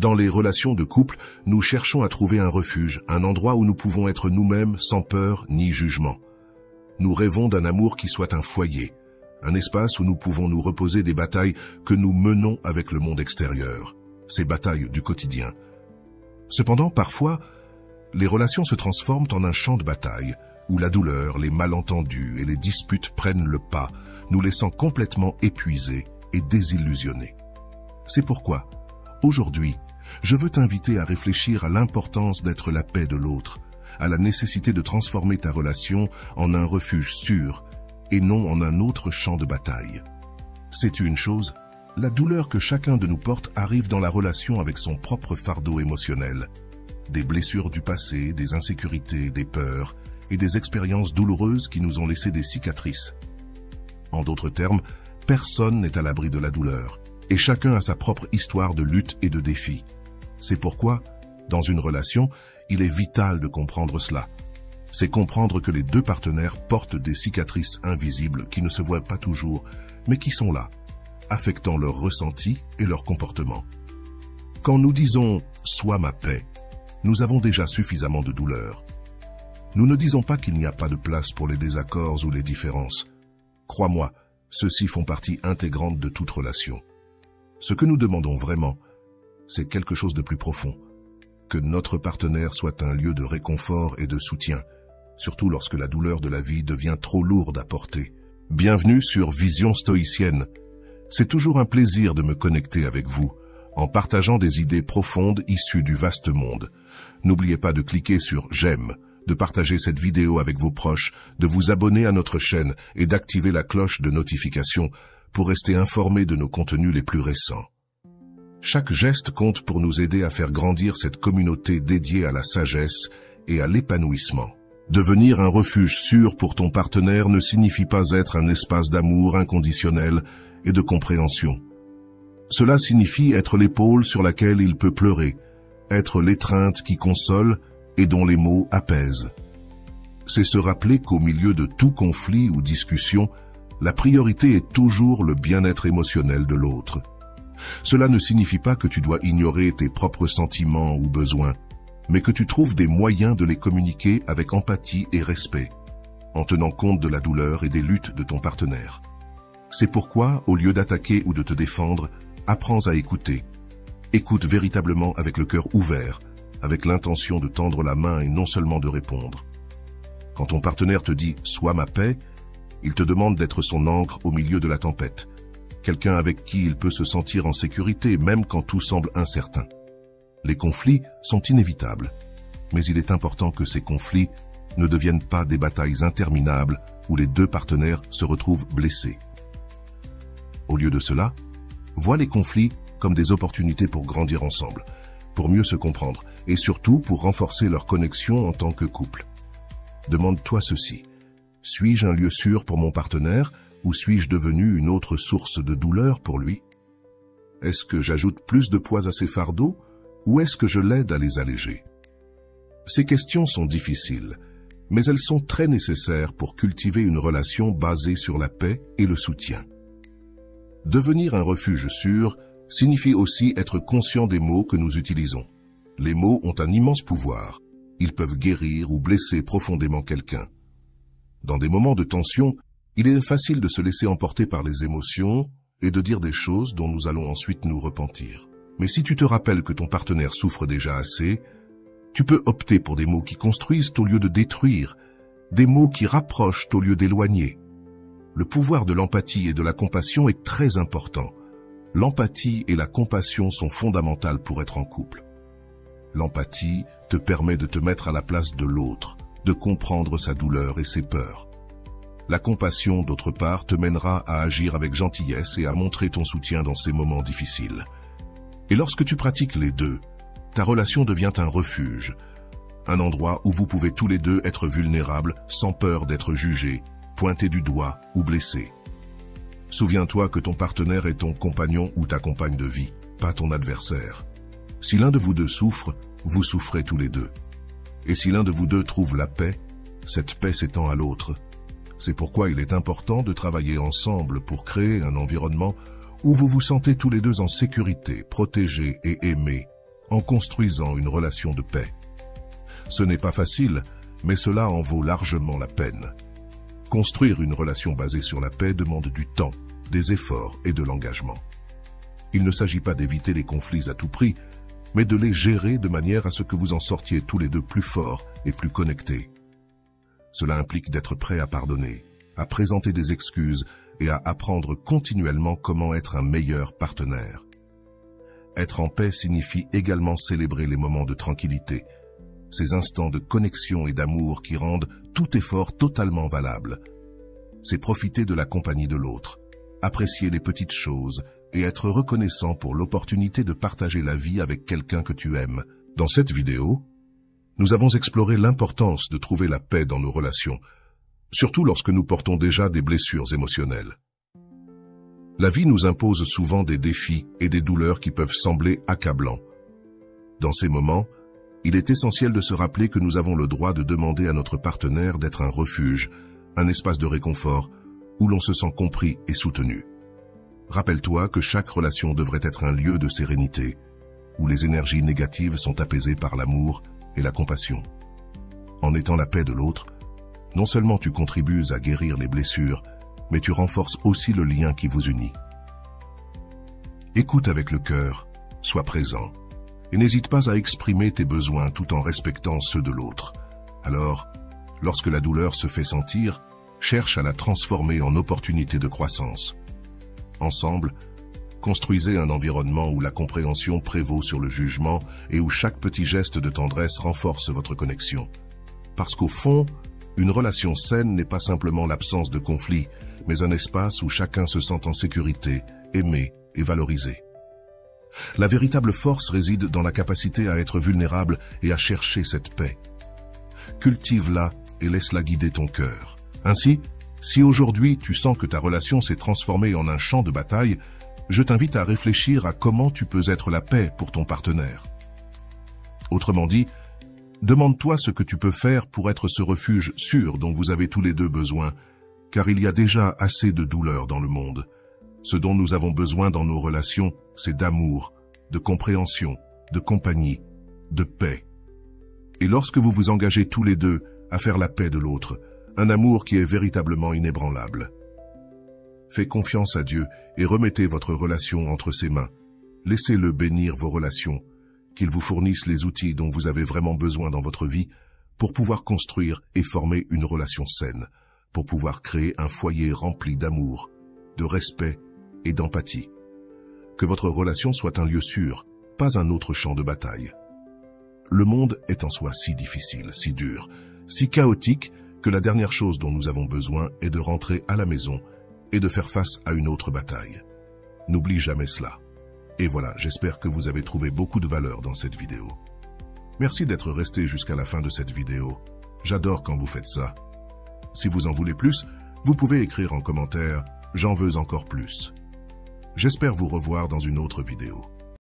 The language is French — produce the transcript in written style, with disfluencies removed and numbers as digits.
Dans les relations de couple, nous cherchons à trouver un refuge, un endroit où nous pouvons être nous-mêmes sans peur ni jugement. Nous rêvons d'un amour qui soit un foyer, un espace où nous pouvons nous reposer des batailles que nous menons avec le monde extérieur, ces batailles du quotidien. Cependant, parfois, les relations se transforment en un champ de bataille, où la douleur, les malentendus et les disputes prennent le pas, nous laissant complètement épuisés et désillusionnés. C'est pourquoi, aujourd'hui, je veux t'inviter à réfléchir à l'importance d'être la paix de l'autre, à la nécessité de transformer ta relation en un refuge sûr et non en un autre champ de bataille. Sais-tu une chose? La douleur que chacun de nous porte arrive dans la relation avec son propre fardeau émotionnel. Des blessures du passé, des insécurités, des peurs et des expériences douloureuses qui nous ont laissé des cicatrices. En d'autres termes, personne n'est à l'abri de la douleur, et chacun a sa propre histoire de lutte et de défi. C'est pourquoi, dans une relation, il est vital de comprendre cela. C'est comprendre que les deux partenaires portent des cicatrices invisibles qui ne se voient pas toujours, mais qui sont là, affectant leurs ressentis et leur comportement. Quand nous disons « sois ma paix », nous avons déjà suffisamment de douleur. Nous ne disons pas qu'il n'y a pas de place pour les désaccords ou les différences. Crois-moi, ceux-ci font partie intégrante de toute relation. Ce que nous demandons vraiment, c'est quelque chose de plus profond. Que notre partenaire soit un lieu de réconfort et de soutien, surtout lorsque la douleur de la vie devient trop lourde à porter. Bienvenue sur Vision Stoïcienne. C'est toujours un plaisir de me connecter avec vous, en partageant des idées profondes issues du vaste monde. N'oubliez pas de cliquer sur « J'aime », de partager cette vidéo avec vos proches, de vous abonner à notre chaîne et d'activer la cloche de notification pour rester informé de nos contenus les plus récents. Chaque geste compte pour nous aider à faire grandir cette communauté dédiée à la sagesse et à l'épanouissement. Devenir un refuge sûr pour ton partenaire ne signifie pas être un espace d'amour inconditionnel et de compréhension. Cela signifie être l'épaule sur laquelle il peut pleurer, être l'étreinte qui console et dont les mots apaisent. C'est se rappeler qu'au milieu de tout conflit ou discussion, la priorité est toujours le bien-être émotionnel de l'autre. Cela ne signifie pas que tu dois ignorer tes propres sentiments ou besoins, mais que tu trouves des moyens de les communiquer avec empathie et respect, en tenant compte de la douleur et des luttes de ton partenaire. C'est pourquoi, au lieu d'attaquer ou de te défendre, apprends à écouter. Écoute véritablement avec le cœur ouvert, avec l'intention de tendre la main et non seulement de répondre. Quand ton partenaire te dit « sois ma paix », il te demande d'être son ancre au milieu de la tempête, quelqu'un avec qui il peut se sentir en sécurité même quand tout semble incertain. Les conflits sont inévitables, mais il est important que ces conflits ne deviennent pas des batailles interminables où les deux partenaires se retrouvent blessés. Au lieu de cela, vois les conflits comme des opportunités pour grandir ensemble, pour mieux se comprendre et surtout pour renforcer leur connexion en tant que couple. Demande-toi ceci: suis-je un lieu sûr pour mon partenaire ou suis-je devenu une autre source de douleur pour lui? Est-ce que j'ajoute plus de poids à ses fardeaux ou est-ce que je l'aide à les alléger? Ces questions sont difficiles, mais elles sont très nécessaires pour cultiver une relation basée sur la paix et le soutien. Devenir un refuge sûr signifie aussi être conscient des mots que nous utilisons. Les mots ont un immense pouvoir. Ils peuvent guérir ou blesser profondément quelqu'un. Dans des moments de tension, il est facile de se laisser emporter par les émotions et de dire des choses dont nous allons ensuite nous repentir. Mais si tu te rappelles que ton partenaire souffre déjà assez, tu peux opter pour des mots qui construisent au lieu de détruire, des mots qui rapprochent au lieu d'éloigner. Le pouvoir de l'empathie et de la compassion est très important. L'empathie et la compassion sont fondamentales pour être en couple. L'empathie te permet de te mettre à la place de l'autre, de comprendre sa douleur et ses peurs. La compassion, d'autre part, te mènera à agir avec gentillesse et à montrer ton soutien dans ces moments difficiles. Et lorsque tu pratiques les deux, ta relation devient un refuge, un endroit où vous pouvez tous les deux être vulnérables sans peur d'être jugés, pointés du doigt ou blessés. Souviens-toi que ton partenaire est ton compagnon ou ta compagne de vie, pas ton adversaire. Si l'un de vous deux souffre, vous souffrez tous les deux. Et si l'un de vous deux trouve la paix, cette paix s'étend à l'autre. C'est pourquoi il est important de travailler ensemble pour créer un environnement où vous vous sentez tous les deux en sécurité, protégés et aimés, en construisant une relation de paix. Ce n'est pas facile, mais cela en vaut largement la peine. Construire une relation basée sur la paix demande du temps, des efforts et de l'engagement. Il ne s'agit pas d'éviter les conflits à tout prix, mais de les gérer de manière à ce que vous en sortiez tous les deux plus forts et plus connectés. Cela implique d'être prêt à pardonner, à présenter des excuses et à apprendre continuellement comment être un meilleur partenaire. Être en paix signifie également célébrer les moments de tranquillité, ces instants de connexion et d'amour qui rendent tout effort totalement valable. C'est profiter de la compagnie de l'autre, apprécier les petites choses et être reconnaissant pour l'opportunité de partager la vie avec quelqu'un que tu aimes. Dans cette vidéo, nous avons exploré l'importance de trouver la paix dans nos relations, surtout lorsque nous portons déjà des blessures émotionnelles. La vie nous impose souvent des défis et des douleurs qui peuvent sembler accablants. Dans ces moments, il est essentiel de se rappeler que nous avons le droit de demander à notre partenaire d'être un refuge, un espace de réconfort, où l'on se sent compris et soutenu. Rappelle-toi que chaque relation devrait être un lieu de sérénité, où les énergies négatives sont apaisées par l'amour et la compassion. En étant la paix de l'autre, non seulement tu contribues à guérir les blessures, mais tu renforces aussi le lien qui vous unit. Écoute avec le cœur, sois présent, et n'hésite pas à exprimer tes besoins tout en respectant ceux de l'autre. Alors, lorsque la douleur se fait sentir, cherche à la transformer en opportunité de croissance. Ensemble, construisez un environnement où la compréhension prévaut sur le jugement et où chaque petit geste de tendresse renforce votre connexion. Parce qu'au fond, une relation saine n'est pas simplement l'absence de conflit, mais un espace où chacun se sent en sécurité, aimé et valorisé. La véritable force réside dans la capacité à être vulnérable et à chercher cette paix. Cultive-la et laisse-la guider ton cœur. Ainsi, si aujourd'hui tu sens que ta relation s'est transformée en un champ de bataille, je t'invite à réfléchir à comment tu peux être la paix pour ton partenaire. Autrement dit, demande-toi ce que tu peux faire pour être ce refuge sûr dont vous avez tous les deux besoin, car il y a déjà assez de douleur dans le monde. Ce dont nous avons besoin dans nos relations, c'est d'amour, de compréhension, de compagnie, de paix. Et lorsque vous vous engagez tous les deux à faire la paix de l'autre, un amour qui est véritablement inébranlable. Faites confiance à Dieu et remettez votre relation entre ses mains. Laissez-le bénir vos relations, qu'il vous fournisse les outils dont vous avez vraiment besoin dans votre vie pour pouvoir construire et former une relation saine, pour pouvoir créer un foyer rempli d'amour, de respect et d'empathie. Que votre relation soit un lieu sûr, pas un autre champ de bataille. Le monde est en soi si difficile, si dur, si chaotique, que la dernière chose dont nous avons besoin est de rentrer à la maison et de faire face à une autre bataille. N'oublie jamais cela. Et voilà, j'espère que vous avez trouvé beaucoup de valeur dans cette vidéo. Merci d'être resté jusqu'à la fin de cette vidéo. J'adore quand vous faites ça. Si vous en voulez plus, vous pouvez écrire en commentaire « J'en veux encore plus ». J'espère vous revoir dans une autre vidéo.